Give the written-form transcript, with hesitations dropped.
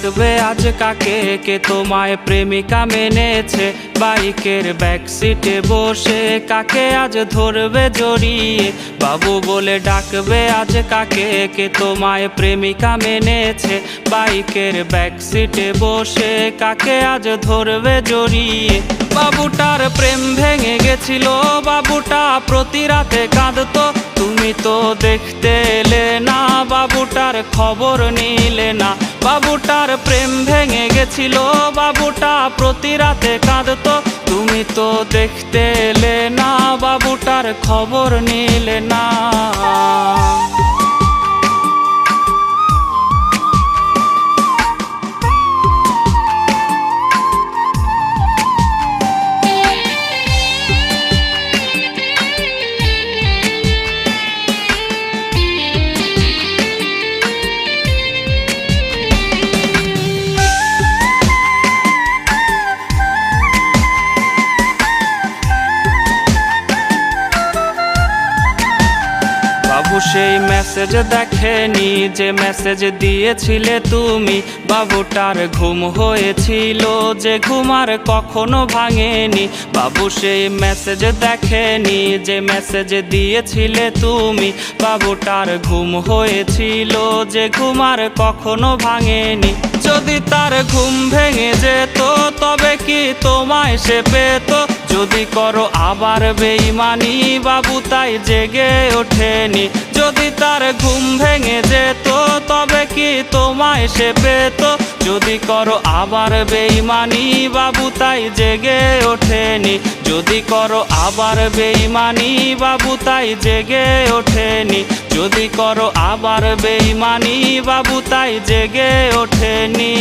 ডাকবে আজ কাকে, কে তোমায় প্রেমিকা মেনেছে বাইকের ব্যাক সিটে বসে, কাকে আজ ধরবে জড়িয়ে বাবু বলে ডাকবে আজ কাকে, কে তোমায় প্রেমিকা মেনেছে বাইকের ব্যাক সিটে বসে, কাকে আজ ধরবে জড়িয়ে। বাবুটার প্রেম ভেঙে গেছিল, বাবুটা প্রতি রাতে কাঁদতো, তুমি তো দেখতে এলে না, বাবুটার খবর নিলে না। বাবুটার প্রেম ভেঙে গেছিল, বাবুটা প্রতি রাতে কাঁদতো, তুমি তো দেখতে এলে না, বাবুটার খবর নিলে না। বাবু সেই মেসেজ দেখেনি যে মেসেজ দিয়েছিলে তুমি, বাবুটার ঘুম হয়েছিল যে ঘুম আর কখনো ভাঙেনি। বাবু সেই মেসেজ দেখেনি যে মেসেজ দিয়েছিলে তুমি, বাবুটার ঘুম হয়েছিল যে ঘুম আর কখনো ভাঙেনি। যদি তার ঘুম ভেঙে যেত তবে কি তোমায় সে পেত, যদি করো আবার বেঈমানি বাবু তাই জেগে ওঠেনি। যদি তার ঘুম ভেঙে যেত তবে কি তোমায় সে পেত, যদি করো আবার বেঈমানি বাবু তাই জেগে ওঠেনি। যদি করো আবার বেঈমানি বাবু তাই জেগে ওঠেনি। যদি করো আবার বেঈমানি বাবু তাই জেগে ওঠেনি।